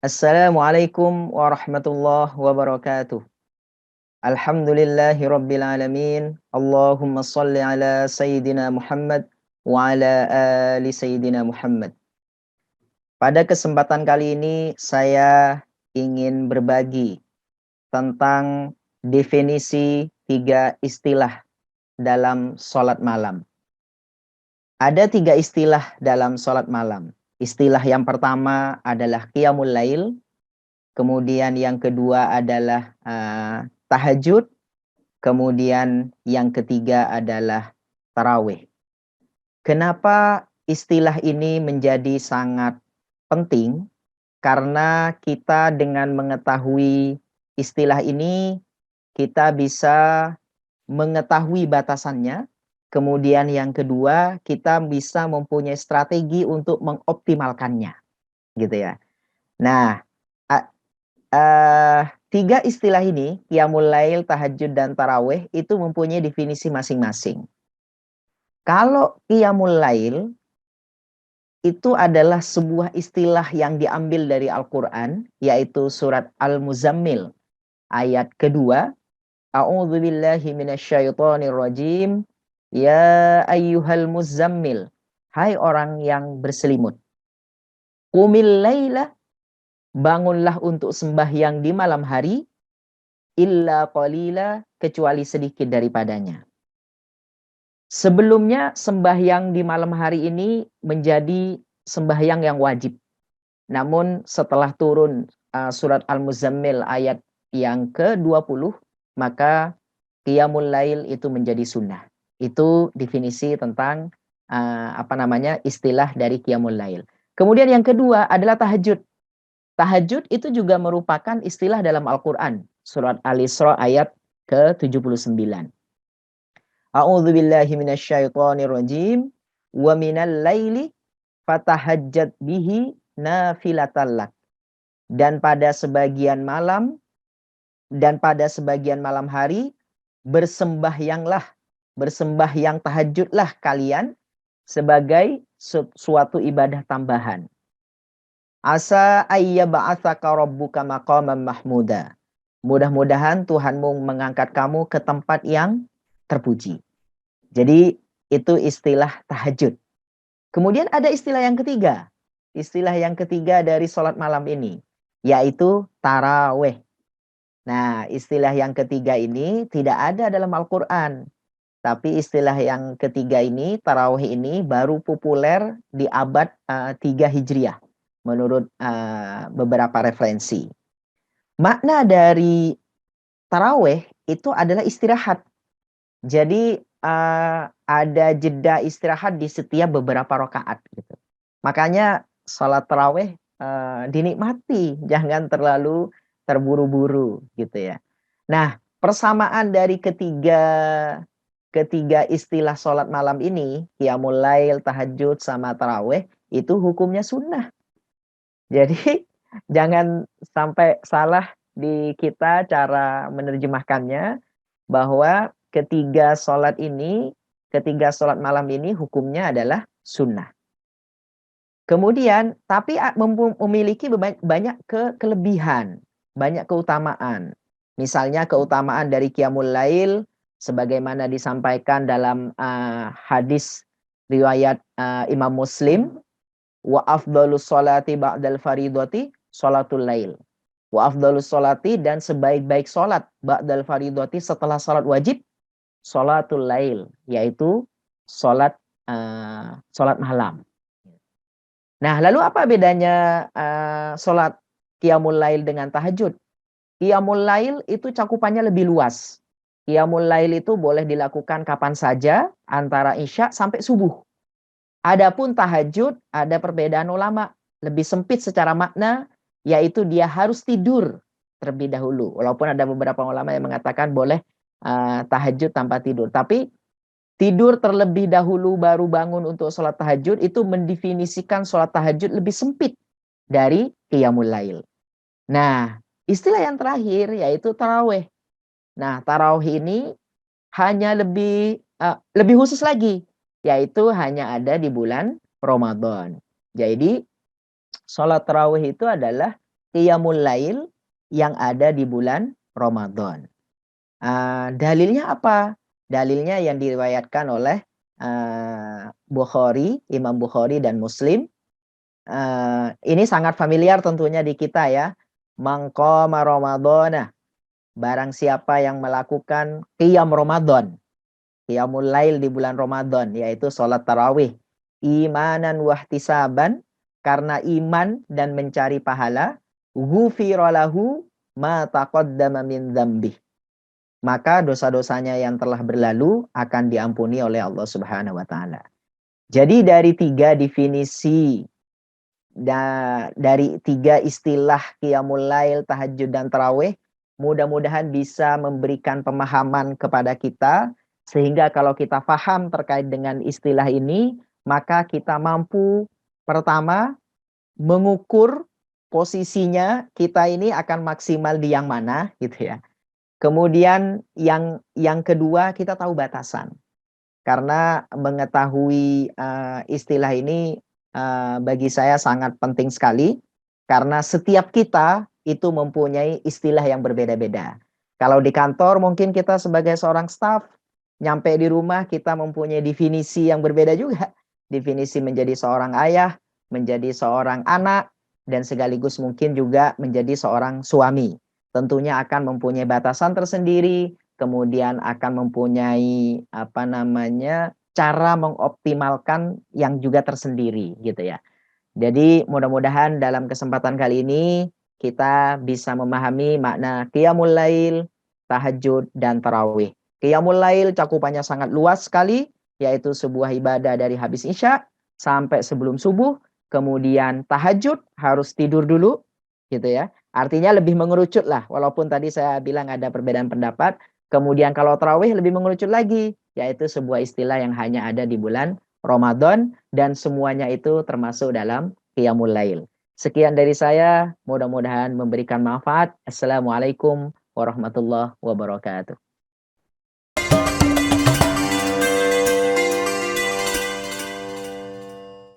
Assalamualaikum warahmatullahi wabarakatuh. Alhamdulillahi rabbil alamin. Allahumma salli ala Sayyidina Muhammad wa ala ali Sayyidina Muhammad. Pada kesempatan kali ini saya ingin berbagi tentang definisi 3 istilah dalam sholat malam. Ada 3 istilah dalam sholat malam. Istilah yang pertama adalah qiyamul lail, kemudian yang kedua adalah tahajud, kemudian yang ketiga adalah tarawih. Kenapa istilah ini menjadi sangat penting? Karena kita dengan mengetahui istilah ini, kita bisa mengetahui batasannya. Kemudian yang kedua, kita bisa mempunyai strategi untuk mengoptimalkannya, gitu ya. Nah, 3 istilah ini, qiyamul lail, tahajud, dan tarawih, itu mempunyai definisi masing-masing. Kalau qiyamul lail, itu adalah sebuah istilah yang diambil dari Al-Quran, yaitu surat Al-Muzammil, ayat kedua. A'udzubillahi minasyaitonirrajim. Ya ayyuhal muzammil. Hai orang yang berselimut. Qumil laila, bangunlah untuk sembahyang di malam hari, illa qalila, kecuali sedikit daripadanya. Sebelumnya sembahyang di malam hari ini menjadi sembahyang yang wajib. Namun setelah turun surat Al-Muzammil ayat yang ke-20, maka qiyamul lail itu menjadi sunnah. Itu definisi tentang istilah dari qiyamul lail. Kemudian yang kedua adalah tahajud. Tahajud itu juga merupakan istilah dalam Al-Quran. Surat Al-Isra ayat ke-79. A'udzubillahi minasyaitonirrajim. Wa minal laili fatahajjat bihi nafilatan lak. Dan pada sebagian malam hari, bersembahyang tahajudlah kalian sebagai suatu ibadah tambahan. Asa ayyaba'atsaka rabbuka maqaman mahmuda. Mudah-mudahan Tuhanmu mengangkat kamu ke tempat yang terpuji. Jadi itu istilah tahajud. Kemudian ada istilah yang ketiga. Istilah yang ketiga dari sholat malam ini, yaitu tarawih. Nah, istilah yang ketiga ini tidak ada dalam Al-Quran. Tapi istilah yang ketiga ini, tarawih ini, baru populer di abad 3 Hijriah. Menurut beberapa referensi. Makna dari tarawih itu adalah istirahat. Jadi ada jeda istirahat di setiap beberapa rakaat gitu. Makanya sholat tarawih dinikmati, jangan terlalu terburu-buru gitu ya. Nah, persamaan dari ketiga istilah sholat malam ini, qiyamul lail, tahajud, sama tarawih, itu hukumnya sunnah. Jadi jangan sampai salah di kita cara menerjemahkannya, bahwa ketiga sholat malam ini hukumnya adalah sunnah. Kemudian, tapi memiliki banyak kelebihan, banyak keutamaan. Misalnya keutamaan dari qiyamul lail, sebagaimana disampaikan dalam hadis riwayat Imam Muslim, wa afdhalus sholati ba'dal faridati sholatul lail. Wa afdhalus sholati, dan sebaik-baik sholat ba'dal faridati, setelah sholat wajib, sholatul lail, yaitu sholat malam. Nah, lalu apa bedanya sholat qiyamul lail dengan tahajud? Qiyamul lail itu cakupannya lebih luas. Qiyamul lail itu boleh dilakukan kapan saja, antara isya sampai subuh. Adapun tahajud, ada perbedaan ulama, lebih sempit secara makna, yaitu dia harus tidur terlebih dahulu. Walaupun ada beberapa ulama yang mengatakan boleh tahajud tanpa tidur. Tapi tidur terlebih dahulu baru bangun untuk sholat tahajud, itu mendefinisikan sholat tahajud lebih sempit dari qiyamul lail. Nah, istilah yang terakhir yaitu tarawih. Nah, tarawih ini hanya lebih khusus lagi, yaitu hanya ada di bulan Ramadan. Jadi sholat tarawih itu adalah qiyamul lail yang ada di bulan Ramadan. Dalilnya apa? Dalilnya yang diriwayatkan oleh Bukhari, Imam Bukhari dan Muslim. Ini sangat familiar tentunya di kita ya. Man qama Ramadhana, barang siapa yang melakukan qiyam Ramadan, qiyamul lail di bulan Ramadan, yaitu sholat tarawih, imanan wahtisaban, karena iman dan mencari pahala, ghufira lahu ma taqaddama min dzambih, maka dosa-dosanya yang telah berlalu akan diampuni oleh Allah Subhanahu wa taala. Jadi dari tiga definisi, dari tiga istilah qiyamul lail, tahajud dan tarawih, mudah-mudahan bisa memberikan pemahaman kepada kita sehingga kalau kita paham terkait dengan istilah ini, maka kita mampu pertama mengukur posisinya kita ini akan maksimal di yang mana gitu ya. Kemudian yang kedua, kita tahu batasan. Karena mengetahui istilah ini bagi saya sangat penting sekali, karena setiap kita itu mempunyai istilah yang berbeda-beda. Kalau di kantor mungkin kita sebagai seorang staf, nyampe di rumah kita mempunyai definisi yang berbeda juga. Definisi menjadi seorang ayah, menjadi seorang anak, dan sekaligus mungkin juga menjadi seorang suami. Tentunya akan mempunyai batasan tersendiri, kemudian akan mempunyai cara mengoptimalkan yang juga tersendiri gitu ya. Jadi mudah-mudahan dalam kesempatan kali ini kita bisa memahami makna qiyamul lail, tahajud dan tarawih. Qiyamul lail cakupannya sangat luas sekali, yaitu sebuah ibadah dari habis isya sampai sebelum subuh. Kemudian tahajud harus tidur dulu gitu ya. Artinya lebih mengerucut lah, walaupun tadi saya bilang ada perbedaan pendapat. Kemudian kalau tarawih lebih mengerucut lagi, yaitu sebuah istilah yang hanya ada di bulan Ramadan dan semuanya itu termasuk dalam qiyamul lail. Sekian dari saya, mudah-mudahan memberikan manfaat. Assalamualaikum warahmatullahi wabarakatuh.